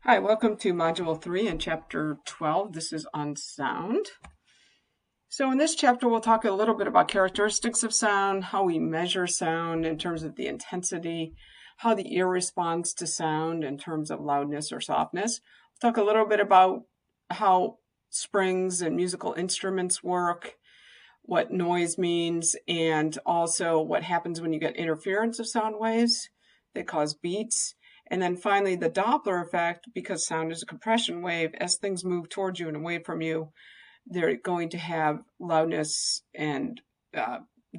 Hi, welcome to Module 3 and Chapter 12. This is on sound. So in this chapter, we'll talk a little bit about characteristics of sound, how we measure sound in terms of the intensity, how the ear responds to sound in terms of loudness or softness. We'll talk a little bit about how springs and musical instruments work, what noise means, and also what happens when you get interference of sound waves that cause beats. And then finally, the Doppler effect, because sound is a compression wave, as things move towards you and away from you, they're going to have loudness and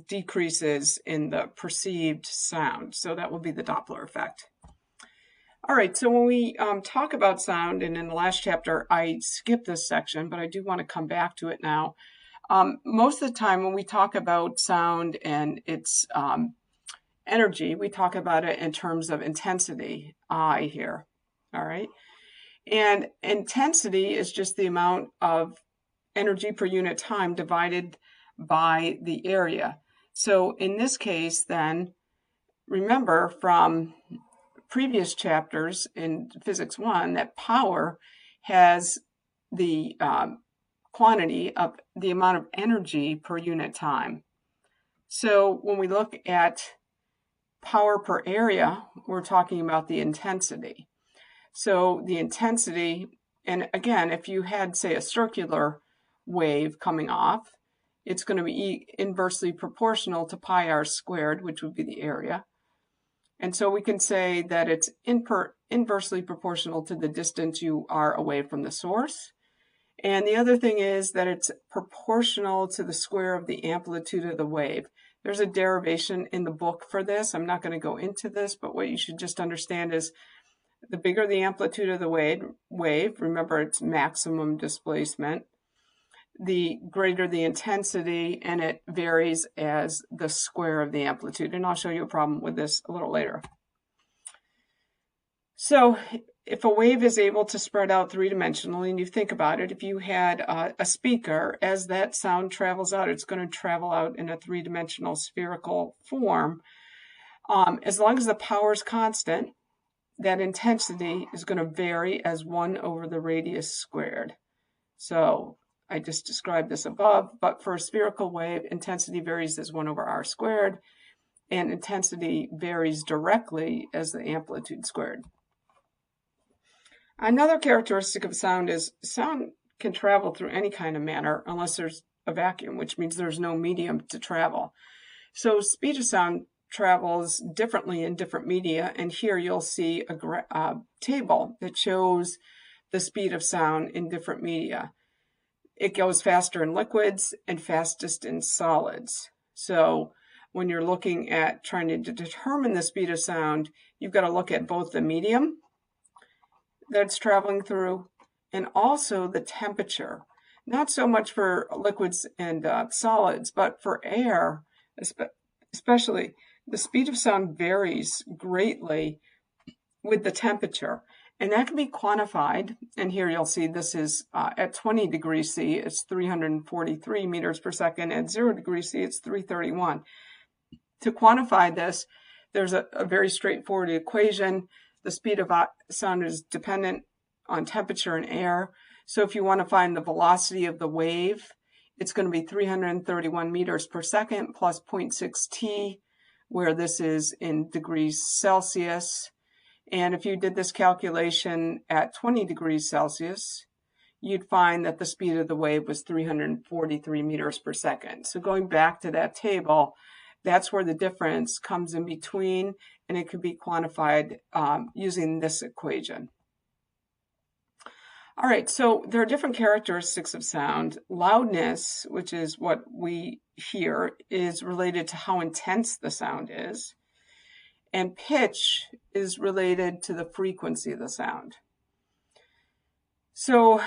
decreases in the perceived sound. So that will be the Doppler effect. All right, so when we talk about sound, and in the last chapter, I skipped this section, but I do want to come back to it now. Most of the time when we talk about sound and its energy, we talk about it in terms of intensity, I here, all right? And intensity is just the amount of energy per unit time divided by the area. So in this case, then, remember from previous chapters in Physics 1 that power has the quantity of the amount of energy per unit time. So when we look at power per area, we're talking about the intensity. So the intensity, and again, if you had, say, a circular wave coming off, it's going to be inversely proportional to pi r squared, which would be the area. And so we can say that it's inversely proportional to the distance you are away from the source. And the other thing is that it's proportional to the square of the amplitude of the wave. There's a derivation in the book for this. I'm not going to go into this, but what you should just understand is the bigger the amplitude of the wave, remember it's maximum displacement, the greater the intensity, and it varies as the square of the amplitude. And I'll show you a problem with this a little later. So if a wave is able to spread out three-dimensionally, and you think about it, if you had a speaker, as that sound travels out, it's going to travel out in a three-dimensional spherical form. As long as the power is constant, that intensity is going to vary as 1 over the radius squared. So I just described this above, but for a spherical wave, intensity varies as 1 over r squared, and intensity varies directly as the amplitude squared. Another characteristic of sound is sound can travel through any kind of matter unless there's a vacuum, which means there's no medium to travel. So speed of sound travels differently in different media, and here you'll see a table that shows the speed of sound in different media. It goes faster in liquids and fastest in solids. So when you're looking at trying to determine the speed of sound, you've got to look at both the medium that it's traveling through and also the temperature. Not so much for liquids and solids, but for air, especially, the speed of sound varies greatly with the temperature. And that can be quantified. And here you'll see this is at 20 degrees C, it's 343 meters per second. At 0 degrees C, it's 331. To quantify this, there's a very straightforward equation. The speed of sound is dependent on temperature and air. So if you want to find the velocity of the wave, it's going to be 331 meters per second plus 0.6 t, where this is in degrees Celsius. And if you did this calculation at 20 degrees Celsius, you'd find that the speed of the wave was 343 meters per second. So going back to that table, that's where the difference comes in between, and it could be quantified using this equation. All right, so there are different characteristics of sound. Loudness, which is what we hear, is related to how intense the sound is. And pitch is related to the frequency of the sound. So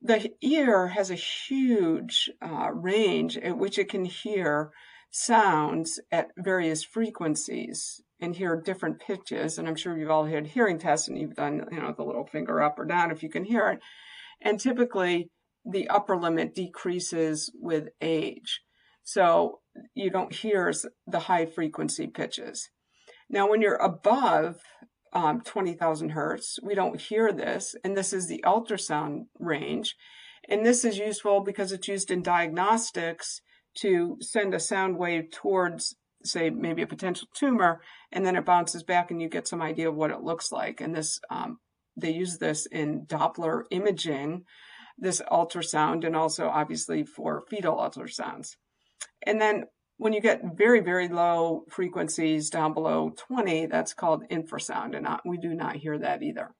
the ear has a huge range at which it can hear sounds at various frequencies and hear different pitches. And I'm sure you've all had hearing tests and you've done, the little finger up or down if you can hear it. And typically the upper limit decreases with age. So you don't hear the high frequency pitches. Now, when you're above 20,000 hertz. We don't hear this, and this is the ultrasound range. And this is useful because it's used in diagnostics to send a sound wave towards, say, maybe a potential tumor, and then it bounces back and you get some idea of what it looks like. And this, they use this in Doppler imaging, this ultrasound, and also obviously for fetal ultrasounds. And then when you get very, very low frequencies down below 20, that's called infrasound, and we do not hear that either.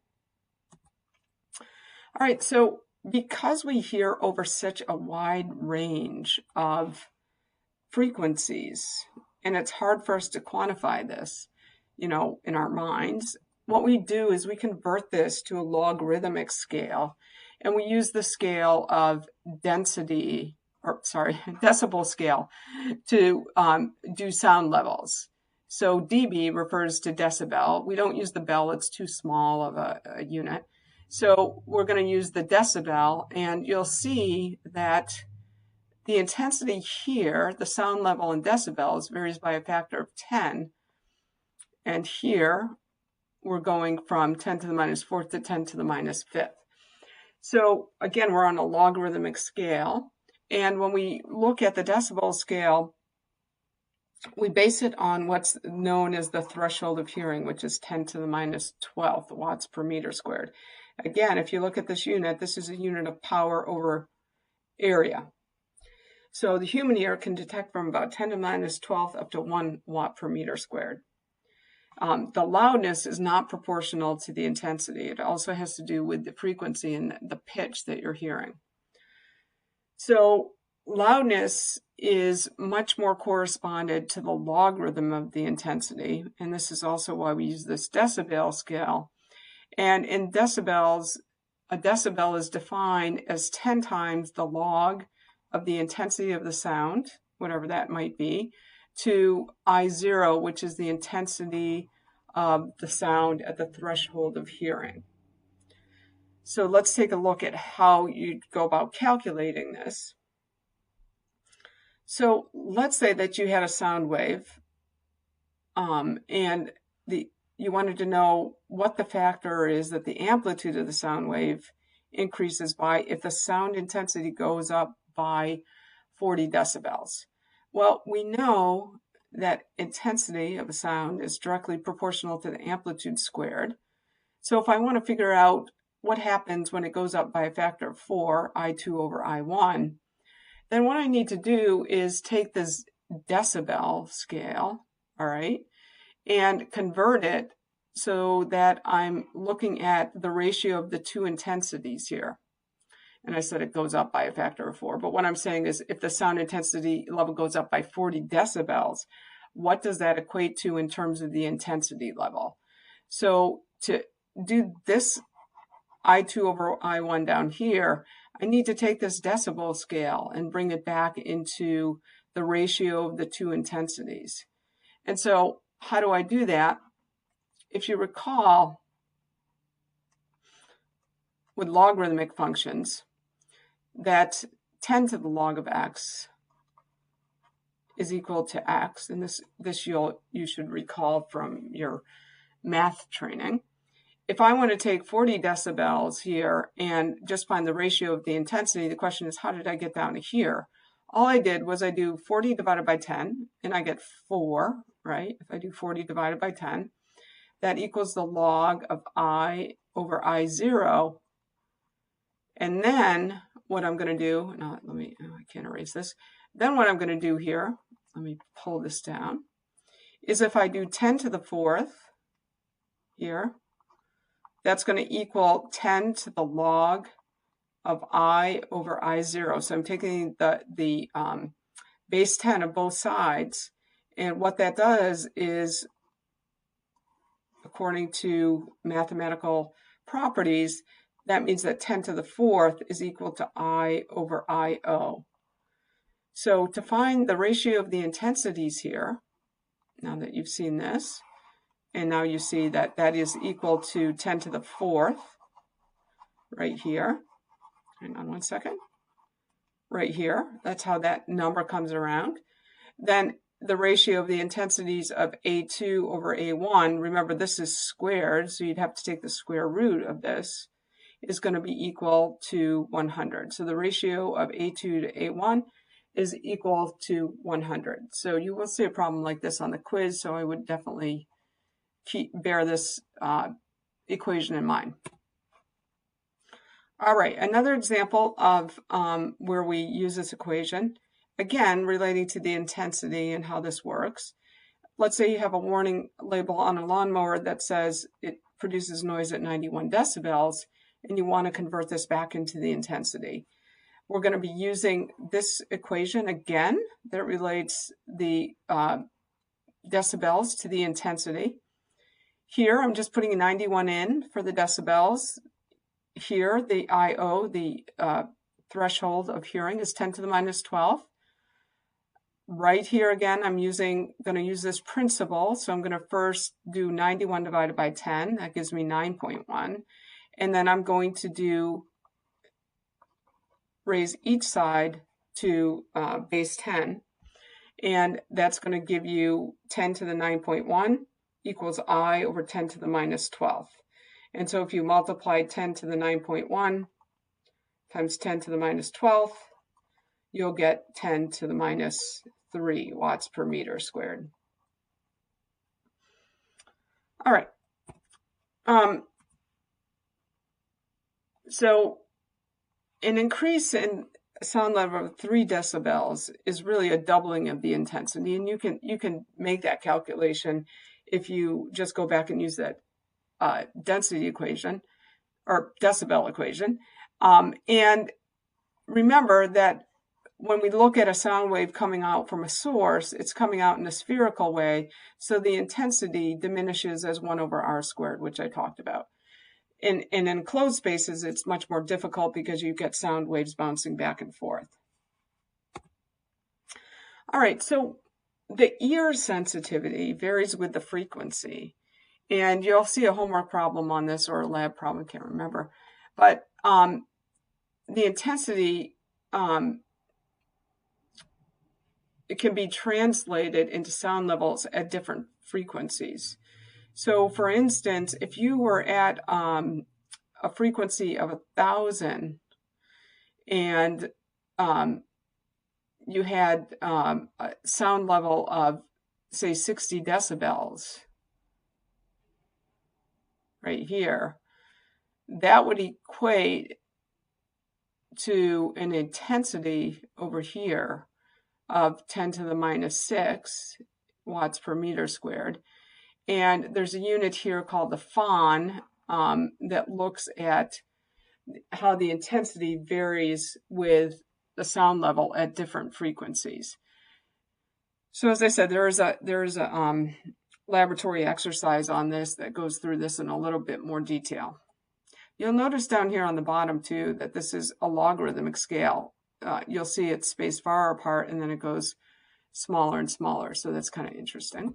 All right, so because we hear over such a wide range of frequencies, and it's hard for us to quantify this, in our minds, what we do is we convert this to a logarithmic scale, and we use the scale of decibel scale to do sound levels. So dB refers to decibel. We don't use the bell, it's too small of a unit. So we're going to use the decibel, and you'll see that the intensity here, the sound level in decibels, varies by a factor of 10. And here we're going from 10 to the minus 4th to 10 to the minus 5th. So again, we're on a logarithmic scale. And when we look at the decibel scale, we base it on what's known as the threshold of hearing, which is 10 to the minus 12th watts per meter squared. Again, if you look at this unit, this is a unit of power over area. So the human ear can detect from about 10 to the minus 12th up to 1 watt per meter squared. The loudness is not proportional to the intensity. It also has to do with the frequency and the pitch that you're hearing. So loudness is much more corresponded to the logarithm of the intensity, and this is also why we use this decibel scale. And in decibels, a decibel is defined as 10 times the log of the intensity of the sound, whatever that might be, to I0, which is the intensity of the sound at the threshold of hearing. So let's take a look at how you go about calculating this. So let's say that you had a sound wave, and you wanted to know what the factor is that the amplitude of the sound wave increases by if the sound intensity goes up by 40 decibels. Well, we know that intensity of a sound is directly proportional to the amplitude squared. So if I want to figure out what happens when it goes up by a factor of 4, I2 over I1, then what I need to do is take this decibel scale, all right, and convert it so that I'm looking at the ratio of the two intensities here. And I said it goes up by a factor of 4. But what I'm saying is if the sound intensity level goes up by 40 decibels, what does that equate to in terms of the intensity level? So to do this I2 over I1 down here, I need to take this decibel scale and bring it back into the ratio of the two intensities. And so how do I do that? If you recall, with logarithmic functions, that 10 to the log of x is equal to x, and this you should recall from your math training. If I want to take 40 decibels here and just find the ratio of the intensity, the question is, how did I get down to here? All I did was I do 40 divided by 10, and I get 4, right? If I do 40 divided by 10, that equals the log of I over I0. And then what I'm going to do, I can't erase this. Then what I'm going to do here, let me pull this down, is if I do 10 to the 4th here, that's going to equal 10 to the log of I over I0. So I'm taking the base 10 of both sides. And what that does is, according to mathematical properties, that means that 10 to the 4th is equal to I over I0. So to find the ratio of the intensities here, now that you've seen this, and now you see that that is equal to 10 to the 4th, right here. Hang on one second. Right here, that's how that number comes around. Then the ratio of the intensities of A2 over A1, remember this is squared, so you'd have to take the square root of this, is going to be equal to 100. So the ratio of A2 to A1 is equal to 100. So you will see a problem like this on the quiz, so I would definitely bear this equation in mind. All right, another example of where we use this equation, again, relating to the intensity and how this works. Let's say you have a warning label on a lawnmower that says it produces noise at 91 decibels, and you want to convert this back into the intensity. We're going to be using this equation again that relates the decibels to the intensity. Here, I'm just putting 91 in for the decibels. Here, the I.O., the threshold of hearing, is 10 to the minus 12. Right here again, I'm going to use this principle. So I'm going to first do 91 divided by 10. That gives me 9.1. And then I'm going to raise each side to base 10. And that's going to give you 10 to the 9.1 equals I over 10 to the minus 12. And so if you multiply 10 to the 9.1 times 10 to the minus 12, you'll get 10 to the minus 3 watts per meter squared. All right. So an increase in sound level of 3 decibels is really a doubling of the intensity, and you can make that calculation if you just go back and use that density equation or decibel equation. And remember that when we look at a sound wave coming out from a source, it's coming out in a spherical way, so the intensity diminishes as 1 over r squared, which I talked about. In enclosed spaces, it's much more difficult because you get sound waves bouncing back and forth. All right, so the ear sensitivity varies with the frequency. And you'll see a homework problem on this or a lab problem, I can't remember. But the intensity, it can be translated into sound levels at different frequencies. So for instance, if you were at a frequency of 1,000 and you had a sound level of, say, 60 decibels, right here, that would equate to an intensity over here of 10 to the minus 6 watts per meter squared. And there's a unit here called the FON that looks at how the intensity varies with the sound level at different frequencies. So as I said, there is a laboratory exercise on this that goes through this in a little bit more detail. You'll notice down here on the bottom too that this is a logarithmic scale. You'll see it's spaced far apart and then it goes smaller and smaller, so that's kind of interesting.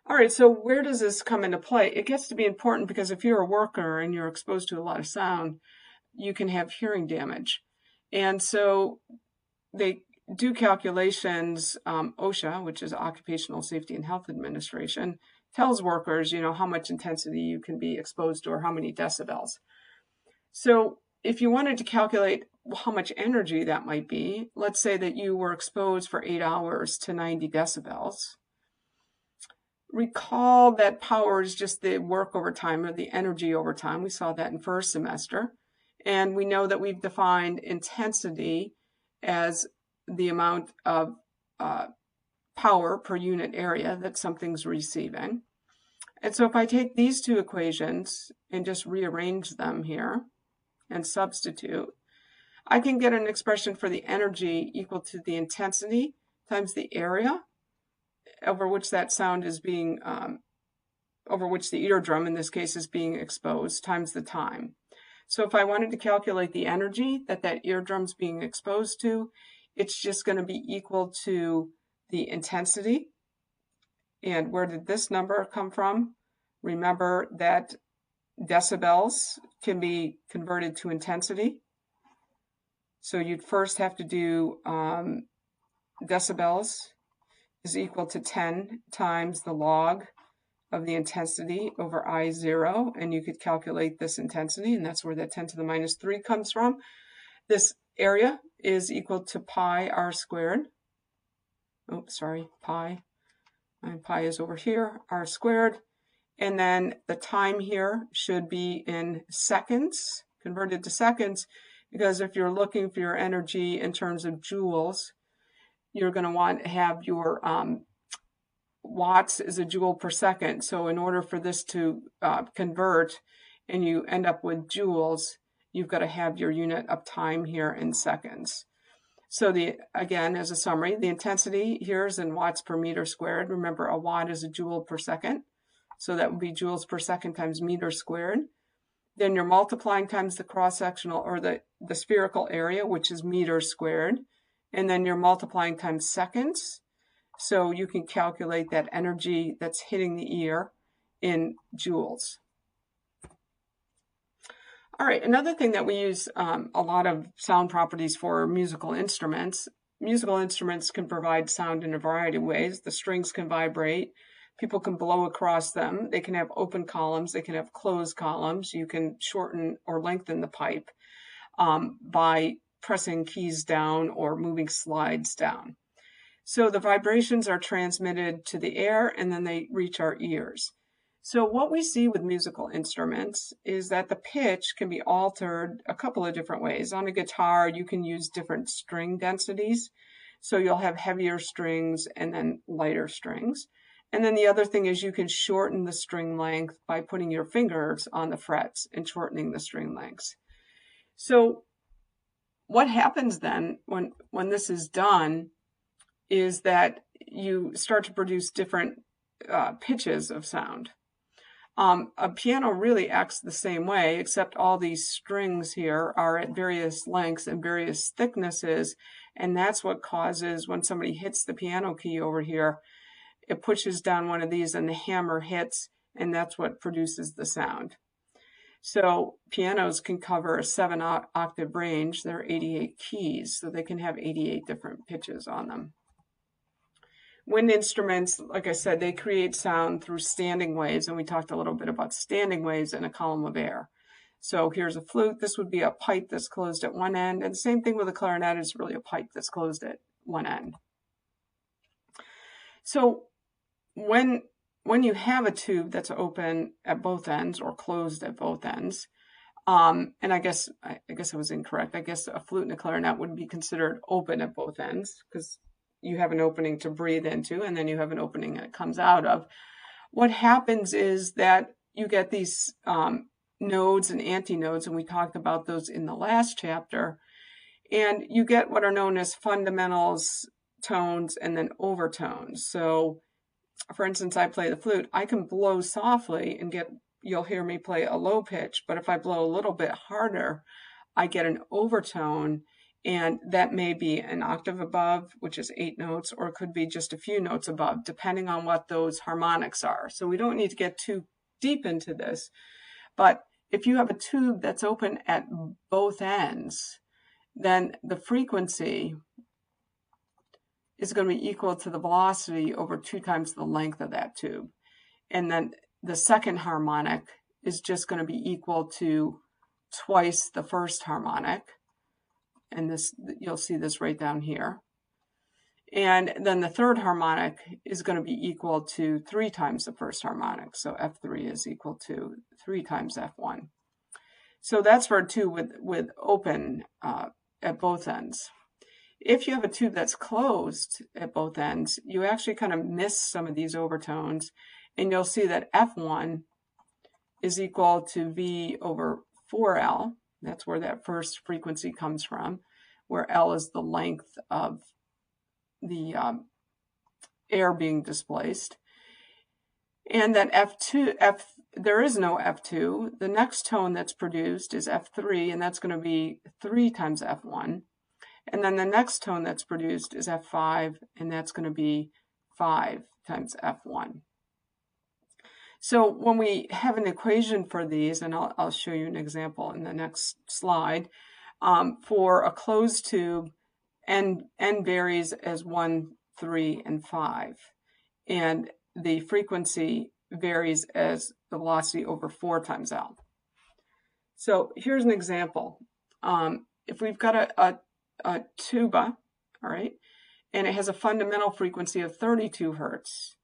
All right, so where does this come into play? It gets to be important because if you're a worker and you're exposed to a lot of sound, you can have hearing damage. And so they do calculations, OSHA, which is Occupational Safety and Health Administration, tells workers, how much intensity you can be exposed to or how many decibels. So if you wanted to calculate how much energy that might be, let's say that you were exposed for 8 hours to 90 decibels. Recall that power is just the work over time or the energy over time. We saw that in first semester. And we know that we've defined intensity as the amount of power per unit area that something's receiving. And so if I take these two equations and just rearrange them here and substitute, I can get an expression for the energy equal to the intensity times the area over which that sound is being, over which the eardrum in this case is being exposed, times the time. So if I wanted to calculate the energy that eardrum's being exposed to, it's just going to be equal to the intensity. And where did this number come from? Remember that decibels can be converted to intensity. So you'd first have to do decibels is equal to 10 times the log of the intensity over I0, and you could calculate this intensity, and that's where that 10 to the minus 3 comes from. This area is equal to pi r squared. Oh, sorry, pi. And pi is over here, r squared. And then the time here should be in seconds, converted to seconds, because if you're looking for your energy in terms of joules, you're going to want to have your watts is a joule per second. So in order for this to convert and you end up with joules, you've got to have your unit of time here in seconds. So again, as a summary, the intensity here is in watts per meter squared. Remember, a watt is a joule per second. So that would be joules per second times meter squared. Then you're multiplying times the cross-sectional or the spherical area, which is meters squared. And then you're multiplying times seconds. So you can calculate that energy that's hitting the ear in joules. All right, another thing that we use a lot of sound properties for musical instruments. Musical instruments can provide sound in a variety of ways. The strings can vibrate. People can blow across them. They can have open columns. They can have closed columns. You can shorten or lengthen the pipe by pressing keys down or moving slides down. So the vibrations are transmitted to the air and then they reach our ears. So what we see with musical instruments is that the pitch can be altered a couple of different ways. On a guitar, you can use different string densities. So you'll have heavier strings and then lighter strings. And then the other thing is you can shorten the string length by putting your fingers on the frets and shortening the string lengths. So what happens then when this is done is that you start to produce different pitches of sound. A piano really acts the same way, except all these strings here are at various lengths and various thicknesses, and that's what causes when somebody hits the piano key over here, it pushes down one of these and the hammer hits, and that's what produces the sound. So pianos can cover a 7-octave range. There are 88 keys, so they can have 88 different pitches on them. Wind instruments, like I said, they create sound through standing waves, and we talked a little bit about standing waves in a column of air. So here's a flute. This would be a pipe that's closed at one end, and the same thing with a clarinet is really a pipe that's closed at one end. So when you have a tube that's open at both ends or closed at both ends, and I guess I was incorrect. I guess a flute and a clarinet would be considered open at both ends because you have an opening to breathe into, and then you have an opening that it comes out of. What happens is that you get these nodes and antinodes, and we talked about those in the last chapter, and you get what are known as fundamentals, tones, and then overtones. So, for instance, I play the flute. I can blow softly and you'll hear me play a low pitch, but if I blow a little bit harder, I get an overtone. And that may be an octave above, which is 8 notes, or it could be just a few notes above, depending on what those harmonics are. So we don't need to get too deep into this. But if you have a tube that's open at both ends, then the frequency is going to be equal to the velocity over 2 times the length of that tube. And then the second harmonic is just going to be equal to twice the first harmonic. And this, you'll see this right down here. And then the third harmonic is going to be equal to 3 times the first harmonic. So F3 is equal to 3 times F1. So that's for a tube with open at both ends. If you have a tube that's closed at both ends, you actually kind of miss some of these overtones. And you'll see that F1 is equal to V over 4L. That's where that first frequency comes from, where L is the length of the air being displaced. And then there is no F2. The next tone that's produced is F3, and that's going to be 3 times F1. And then the next tone that's produced is F5, and that's going to be 5 times F1. So when we have an equation for these, and I'll show you an example in the next slide, for a closed tube, N varies as 1 3, and 5. And the frequency varies as the velocity over 4 times L. So here's an example. If we've got a tuba, all right, and it has a fundamental frequency of 32 hertz,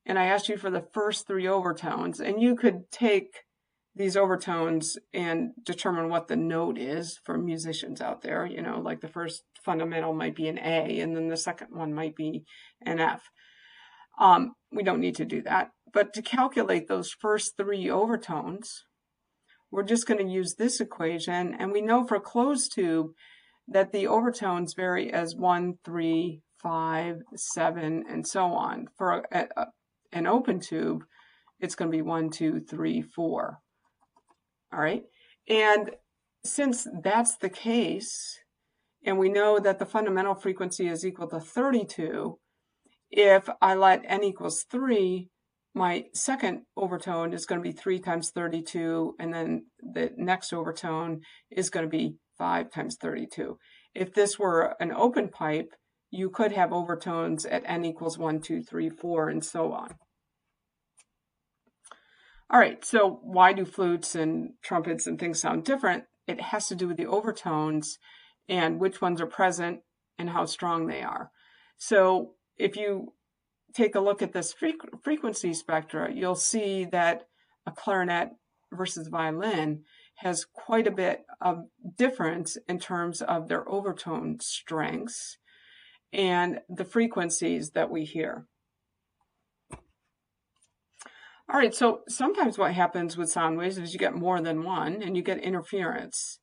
and I asked you for the first 3 overtones, and you could take these overtones and determine what the note is for musicians out there, you know, like the first fundamental might be an A, and then the second one might be an F. We don't need to do that. But to calculate those first 3 overtones, we're just going to use this equation, and we know for a closed tube that the overtones vary as 1, 3, 5, 7, and so on. For an open tube, it's going to be 1, 2, 3, 4. All right, and since that's the case, and we know that the fundamental frequency is equal to 32, if I let n equals 3, my second overtone is going to be 3 times 32, and then the next overtone is going to be 5 times 32. If this were an open pipe, you could have overtones at n equals 1, 2, 3, 4, and so on. All right, so why do flutes and trumpets and things sound different? It has to do with the overtones and which ones are present and how strong they are. So if you take a look at this frequency spectra, you'll see that a clarinet versus violin has quite a bit of difference in terms of their overtone strengths and the frequencies that we hear. All right, so sometimes what happens with sound waves is you get more than one and you get interference,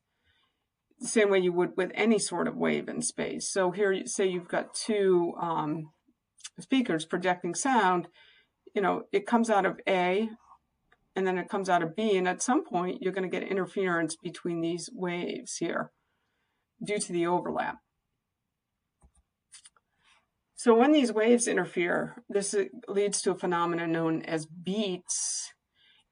the same way you would with any sort of wave in space. So here, say you've got 2 speakers projecting sound, you know, it comes out of A and then it comes out of B, and at some point you're going to get interference between these waves here due to the overlap. So when these waves interfere, this leads to a phenomenon known as beats,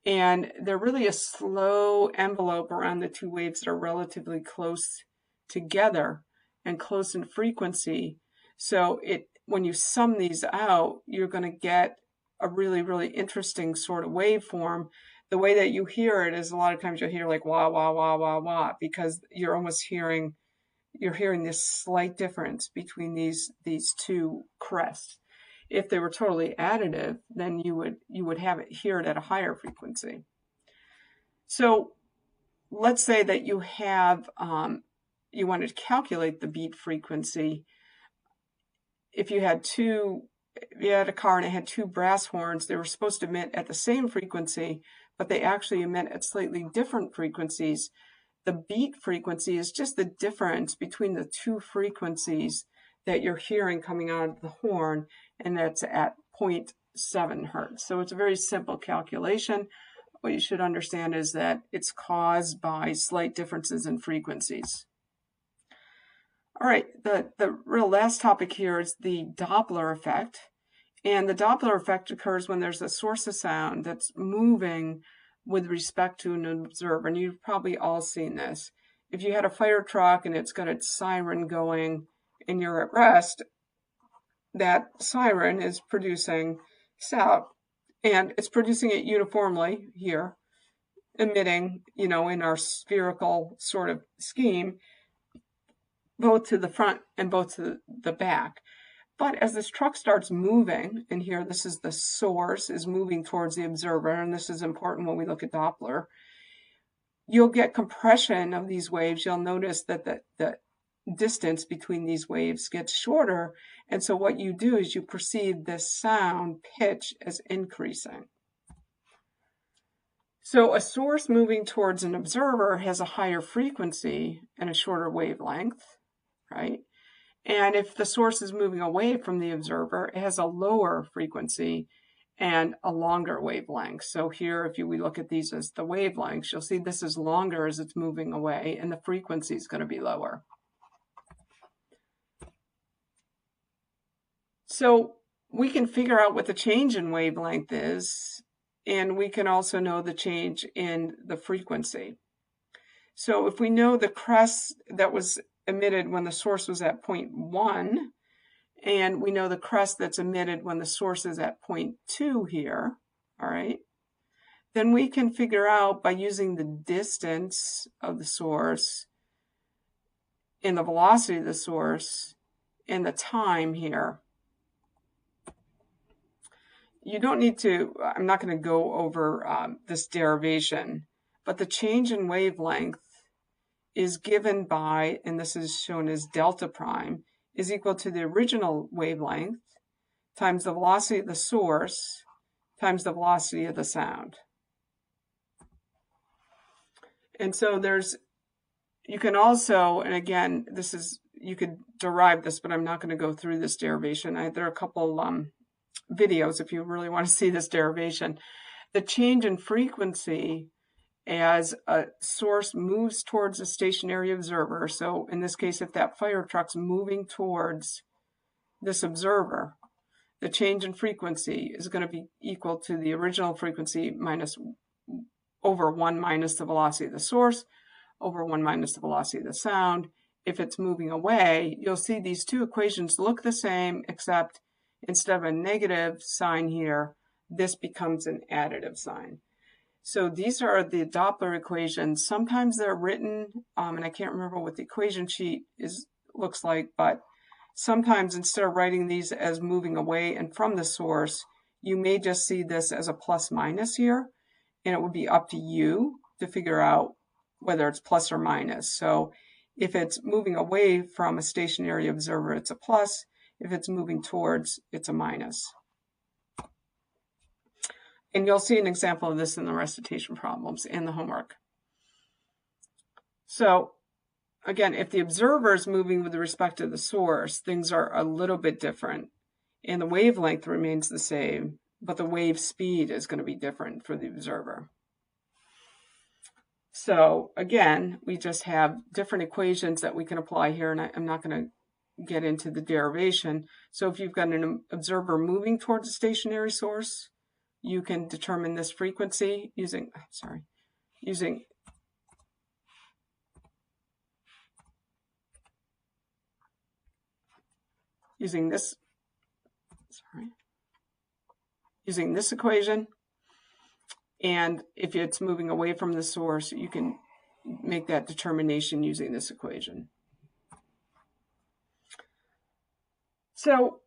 and they're really a slow envelope around the 2 waves that are relatively close together and close in frequency. So when you sum these out, you're going to get a really, really interesting sort of waveform. The way that you hear it is a lot of times you'll hear like wah, wah, wah, wah, wah, because you're almost hearing this slight difference between these 2 crests. If they were totally additive, then you would hear it at a higher frequency. So let's say that you have you wanted to calculate the beat frequency. If you had a car and it had 2 brass horns, they were supposed to emit at the same frequency, but they actually emit at slightly different frequencies. The beat frequency is just the difference between the 2 frequencies that you're hearing coming out of the horn, and that's at 0.7 hertz. So it's a very simple calculation. What you should understand is that it's caused by slight differences in frequencies. All right, the real last topic here is the Doppler effect. And the Doppler effect occurs when there's a source of sound that's moving with respect to an observer, and you've probably all seen this. If you had a fire truck and it's got its siren going and you're at rest, that siren is producing sound, and it's producing it uniformly here, emitting, you know, in our spherical sort of scheme, both to the front and both to the back. But as this truck starts moving, and here this is the source is moving towards the observer, and this is important when we look at Doppler, you'll get compression of these waves. You'll notice that the distance between these waves gets shorter, and so what you do is you perceive this sound pitch as increasing. So a source moving towards an observer has a higher frequency and a shorter wavelength, right? And if the source is moving away from the observer, it has a lower frequency and a longer wavelength. So here, if we look at these as the wavelengths, you'll see this is longer as it's moving away, and the frequency is going to be lower. So we can figure out what the change in wavelength is, and we can also know the change in the frequency. So if we know the crest that was emitted when the source was at 0.1, And we know the crest that's emitted when the source is at 0.2 here, all right? Then we can figure out by using the distance of the source and the velocity of the source and the time here. You don't need to, I'm not going to go over this derivation, but the change in wavelength is given by, and this is shown as delta prime, is equal to the original wavelength times the velocity of the source times the velocity of the sound. And so you can also, and again, you could derive this, but I'm not going to go through this derivation. There are a couple videos if you really want to see this derivation. The change in frequency as a source moves towards a stationary observer. So in this case, if that fire truck's moving towards this observer, the change in frequency is going to be equal to the original frequency over 1 minus the velocity of the source, over 1 minus the velocity of the sound. If it's moving away, you'll see these two equations look the same, except instead of a negative sign here, this becomes an additive sign. So these are the Doppler equations. Sometimes they're written, and I can't remember what the equation sheet looks like, but sometimes instead of writing these as moving away and from the source, you may just see this as a plus minus here, and it would be up to you to figure out whether it's plus or minus. So if it's moving away from a stationary observer, it's a plus. If it's moving towards, it's a minus. And you'll see an example of this in the recitation problems and the homework. So again, if the observer is moving with respect to the source, things are a little bit different. And the wavelength remains the same, but the wave speed is going to be different for the observer. So again, we just have different equations that we can apply here, and I'm not going to get into the derivation. So if you've got an observer moving towards a stationary source, you can determine this frequency using this equation. And if it's moving away from the source, you can make that determination using this equation. So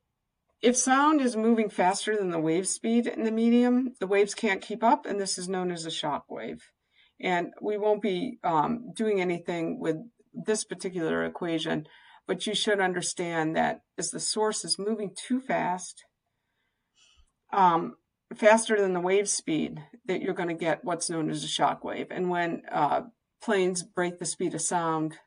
if sound is moving faster than the wave speed in the medium, the waves can't keep up, and this is known as a shock wave. And we won't be doing anything with this particular equation, but you should understand that as the source is moving too fast, faster than the wave speed, that you're going to get what's known as a shock wave. And when planes break the speed of sound,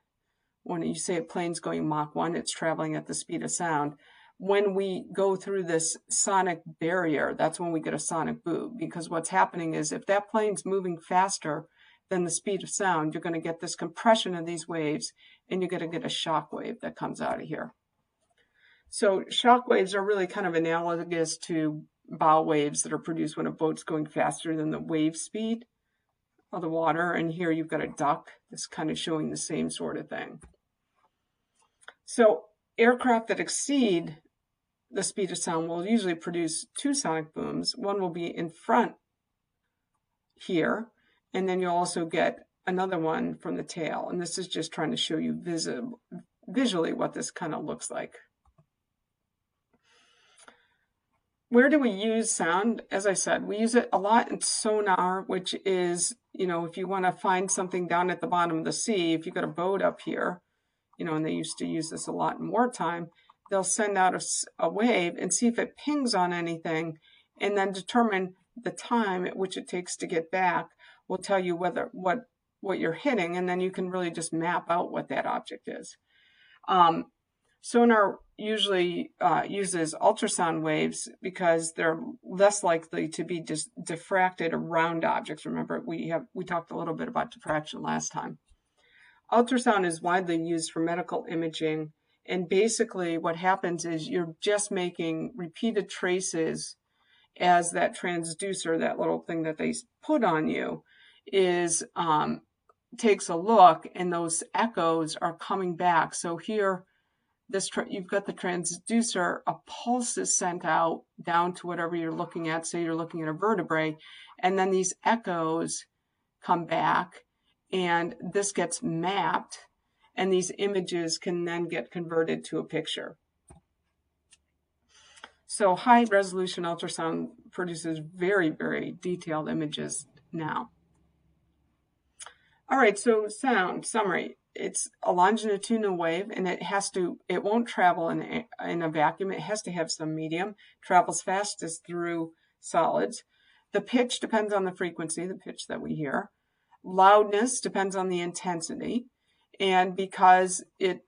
when you say a plane's going Mach 1, it's traveling at the speed of sound. When we go through this sonic barrier, that's when we get a sonic boom, because what's happening is if that plane's moving faster than the speed of sound, you're going to get this compression of these waves, and you're going to get a shock wave that comes out of here. So shock waves are really kind of analogous to bow waves that are produced when a boat's going faster than the wave speed of the water. And here you've got a duck that's kind of showing the same sort of thing. So aircraft that exceed the speed of sound will usually produce two sonic booms. One will be in front here, and then you'll also get another one from the tail. And this is just trying to show you visually what this kind of looks like. Where do we use sound? As I said, we use it a lot in sonar, which is, if you want to find something down at the bottom of the sea, if you've got a boat up here, and they used to use this a lot in wartime, they'll send out a wave and see if it pings on anything, and then determine the time at which it takes to get back. Will tell you what you're hitting, and then you can really just map out what that object is. Sonar usually uses ultrasound waves because they're less likely to be diffracted around objects. Remember, we talked a little bit about diffraction last time. Ultrasound is widely used for medical imaging, and basically what happens is you're just making repeated traces as that transducer, that little thing that they put on you, takes a look, and those echoes are coming back. So here you've got the transducer, a pulse is sent out down to whatever you're looking at. Say you're looking at a vertebrae, and then these echoes come back, and this gets mapped, and these images can then get converted to a picture. So high resolution ultrasound produces very, very detailed images now. All right, so sound summary. It's a longitudinal wave, and it won't travel in a vacuum. It has to have some medium. Travels fastest through solids. The pitch depends on the frequency, the pitch that we hear. Loudness depends on the intensity. And because it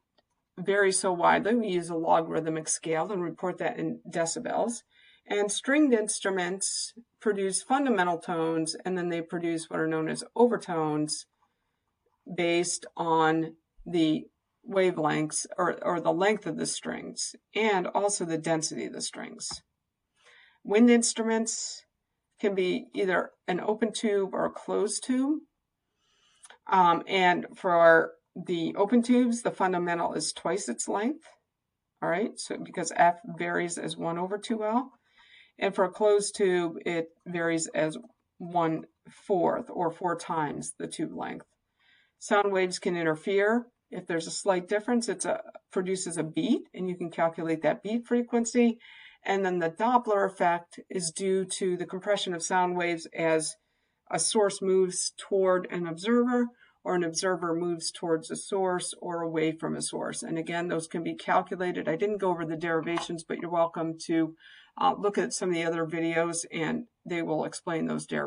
varies so widely, we use a logarithmic scale and report that in decibels. And stringed instruments produce fundamental tones, and then they produce what are known as overtones based on the wavelengths or the length of the strings, and also the density of the strings. Wind instruments can be either an open tube or a closed tube. And for the open tubes, the fundamental is twice its length. All right, so because F varies as 1/2L. And for a closed tube, it varies as 1/4 or 4 times the tube length. Sound waves can interfere. If there's a slight difference, it produces a beat, and you can calculate that beat frequency. And then the Doppler effect is due to the compression of sound waves as a source moves toward an observer, or an observer moves towards a source or away from a source. And again, those can be calculated. I didn't go over the derivations, but you're welcome to look at some of the other videos, and they will explain those derivations.